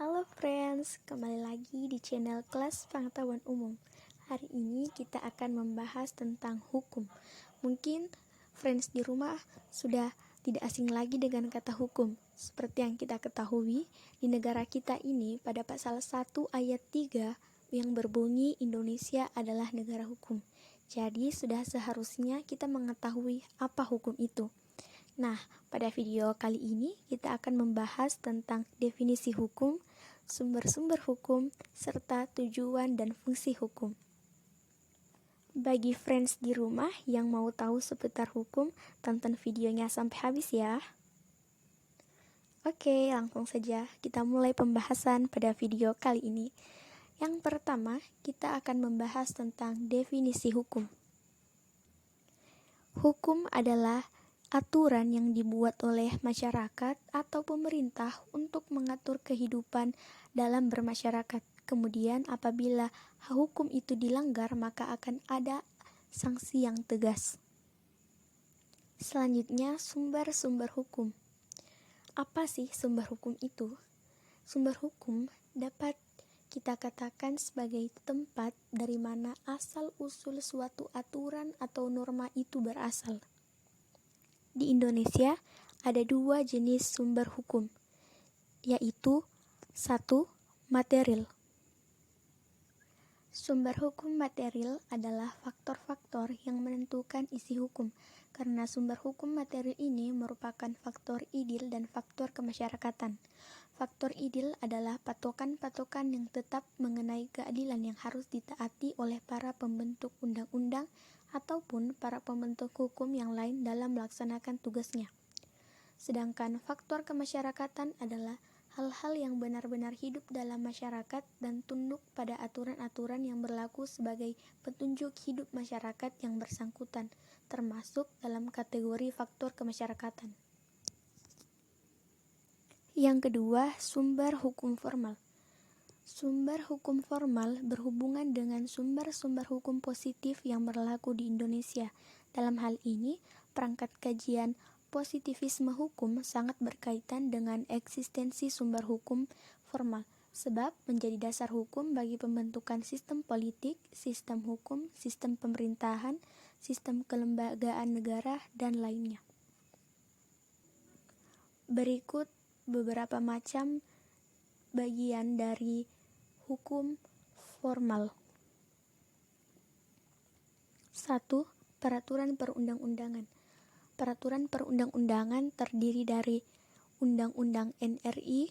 Halo friends, kembali lagi di channel Kelas Pengetahuan Umum. Hari ini kita akan membahas tentang hukum. Mungkin friends di rumah sudah tidak asing lagi dengan kata hukum. Seperti yang kita ketahui, di negara kita ini pada pasal 1 ayat 3 yang berbunyi Indonesia adalah negara hukum. Jadi sudah seharusnya kita mengetahui apa hukum itu. Nah, pada video kali ini kita akan membahas tentang definisi hukum, sumber-sumber hukum, serta tujuan dan fungsi hukum. Bagi friends di rumah yang mau tahu seputar hukum, tonton videonya sampai habis ya. Oke, langsung saja kita mulai pembahasan pada video kali ini. Yang pertama, kita akan membahas tentang definisi hukum. Hukum adalah aturan yang dibuat oleh masyarakat atau pemerintah untuk mengatur kehidupan dalam bermasyarakat. Kemudian apabila hukum itu dilanggar, maka akan ada sanksi yang tegas. Selanjutnya, sumber-sumber hukum. Apa sih sumber hukum itu? Sumber hukum dapat kita katakan sebagai tempat dari mana asal-usul suatu aturan atau norma itu berasal. Di Indonesia ada dua jenis sumber hukum, yaitu 1. Material. Sumber hukum material adalah faktor-faktor yang menentukan isi hukum, karena sumber hukum material ini merupakan faktor ideal dan faktor kemasyarakatan. Faktor ideal adalah patokan-patokan yang tetap mengenai keadilan yang harus ditaati oleh para pembentuk undang-undang ataupun para pembentuk hukum yang lain dalam melaksanakan tugasnya. Sedangkan faktor kemasyarakatan adalah hal-hal yang benar-benar hidup dalam masyarakat dan tunduk pada aturan-aturan yang berlaku sebagai petunjuk hidup masyarakat yang bersangkutan, termasuk dalam kategori faktor kemasyarakatan. Yang kedua, sumber hukum formal. Sumber hukum formal berhubungan dengan sumber-sumber hukum positif yang berlaku di Indonesia. Dalam hal ini, perangkat kajian positivisme hukum sangat berkaitan dengan eksistensi sumber hukum formal, sebab menjadi dasar hukum bagi pembentukan sistem politik, sistem hukum, sistem pemerintahan, sistem kelembagaan negara, dan lainnya. Berikut beberapa macam bagian dari hukum formal. 1. Peraturan perundang-undangan. Peraturan perundang-undangan terdiri dari Undang-Undang NRI,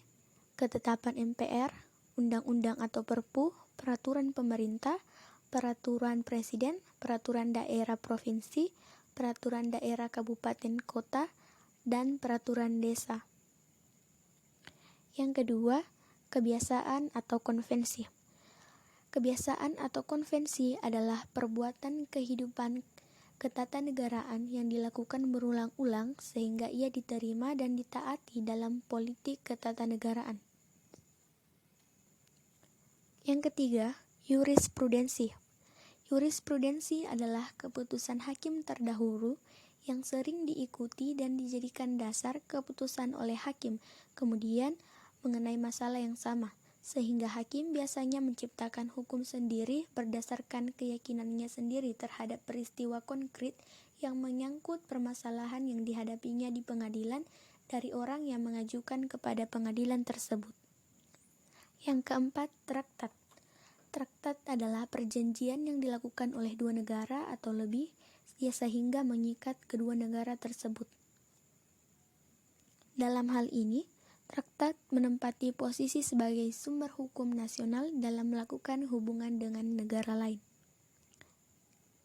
Ketetapan MPR, Undang-Undang atau Perpu, Peraturan Pemerintah, Peraturan Presiden, Peraturan Daerah Provinsi, Peraturan Daerah Kabupaten Kota, dan Peraturan Desa. Yang kedua, kebiasaan atau konvensi. Kebiasaan atau konvensi adalah perbuatan kehidupan ketatanegaraan yang dilakukan berulang-ulang sehingga ia diterima dan ditaati dalam politik ketatanegaraan. Yang ketiga, jurisprudensi. Jurisprudensi adalah keputusan hakim terdahulu yang sering diikuti dan dijadikan dasar keputusan oleh hakim, kemudian mengenai masalah yang sama, sehingga hakim biasanya menciptakan hukum sendiri berdasarkan keyakinannya sendiri terhadap peristiwa konkret yang menyangkut permasalahan yang dihadapinya di pengadilan dari orang yang mengajukan kepada pengadilan tersebut. Yang keempat, traktat. Traktat adalah perjanjian yang dilakukan oleh dua negara atau lebih sehingga mengikat kedua negara tersebut. Dalam hal ini, traktat menempati posisi sebagai sumber hukum nasional dalam melakukan hubungan dengan negara lain.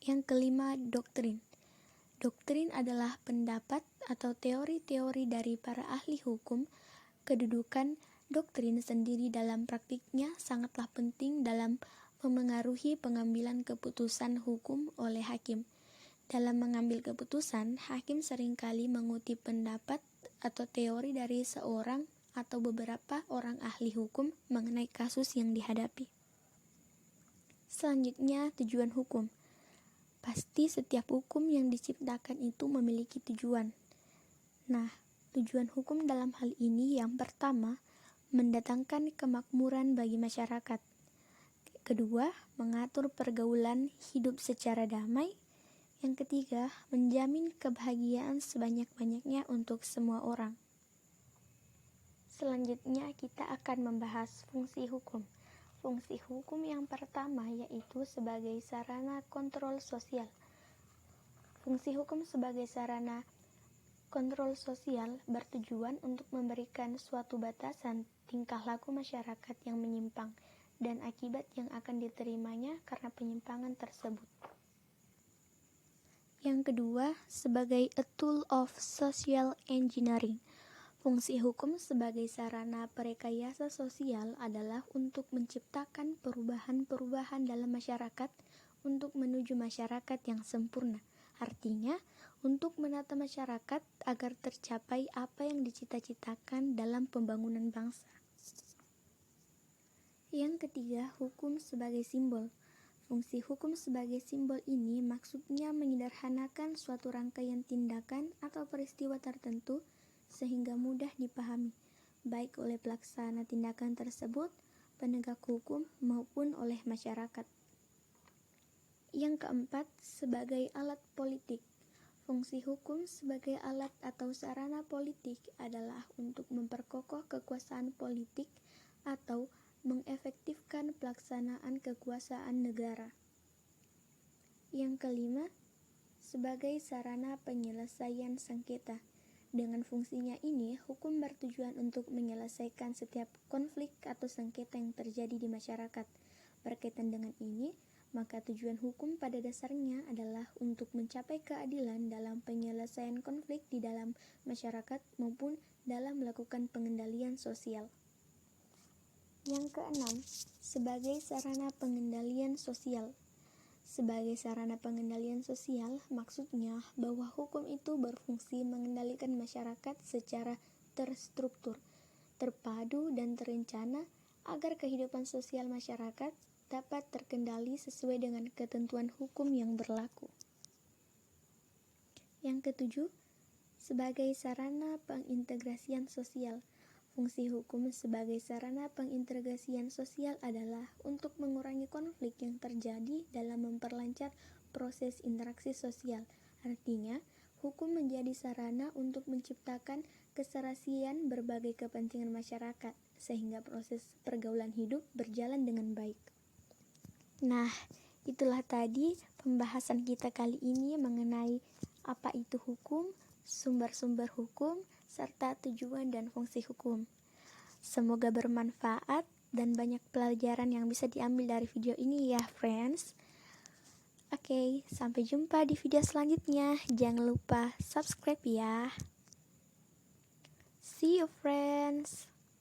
Yang kelima, doktrin. Doktrin adalah pendapat atau teori-teori dari para ahli hukum. Kedudukan doktrin sendiri dalam praktiknya sangatlah penting dalam memengaruhi pengambilan keputusan hukum oleh hakim. Dalam mengambil keputusan, hakim seringkali mengutip pendapat atau teori dari seorang atau beberapa orang ahli hukum mengenai kasus yang dihadapi. Selanjutnya, tujuan hukum. Pasti setiap hukum yang diciptakan itu memiliki tujuan. Nah, tujuan hukum dalam hal ini yang pertama, mendatangkan kemakmuran bagi masyarakat. Kedua, mengatur pergaulan hidup secara damai. Yang ketiga, menjamin kebahagiaan sebanyak-banyaknya untuk semua orang. Selanjutnya kita akan membahas fungsi hukum. Fungsi hukum yang pertama yaitu sebagai sarana kontrol sosial. Fungsi hukum sebagai sarana kontrol sosial bertujuan untuk memberikan suatu batasan tingkah laku masyarakat yang menyimpang dan akibat yang akan diterimanya karena penyimpangan tersebut. Yang kedua, sebagai a tool of social engineering. Fungsi hukum sebagai sarana perekayasa sosial adalah untuk menciptakan perubahan-perubahan dalam masyarakat untuk menuju masyarakat yang sempurna. Artinya, untuk menata masyarakat agar tercapai apa yang dicita-citakan dalam pembangunan bangsa. Yang ketiga, hukum sebagai simbol. Fungsi hukum sebagai simbol ini maksudnya menyederhanakan suatu rangkaian tindakan atau peristiwa tertentu sehingga mudah dipahami, baik oleh pelaksana tindakan tersebut, penegak hukum, maupun oleh masyarakat. Yang keempat, sebagai alat politik. Fungsi hukum sebagai alat atau sarana politik adalah untuk memperkokoh kekuasaan politik atau mengefektifkan pelaksanaan kekuasaan negara. Yang kelima, sebagai sarana penyelesaian sengketa. Dengan fungsinya ini, hukum bertujuan untuk menyelesaikan setiap konflik atau sengketa yang terjadi di masyarakat. Berkaitan dengan ini, maka tujuan hukum pada dasarnya adalah untuk mencapai keadilan dalam penyelesaian konflik di dalam masyarakat maupun dalam melakukan pengendalian sosial. Yang keenam, sebagai sarana pengendalian sosial. Sebagai sarana pengendalian sosial, maksudnya bahwa hukum itu berfungsi mengendalikan masyarakat secara terstruktur, terpadu, dan terencana agar kehidupan sosial masyarakat dapat terkendali sesuai dengan ketentuan hukum yang berlaku. Yang ketujuh, sebagai sarana pengintegrasian sosial. Fungsi hukum sebagai sarana pengintegrasian sosial adalah untuk mengurangi konflik yang terjadi dalam memperlancar proses interaksi sosial. Artinya, hukum menjadi sarana untuk menciptakan keserasian berbagai kepentingan masyarakat, sehingga proses pergaulan hidup berjalan dengan baik. Nah, itulah tadi pembahasan kita kali ini mengenai apa itu hukum, sumber-sumber hukum, serta tujuan dan fungsi hukum. Semoga bermanfaat dan banyak pelajaran yang bisa diambil dari video ini ya, friends. Oke, sampai jumpa di video selanjutnya. Jangan lupa subscribe ya. See you, friends.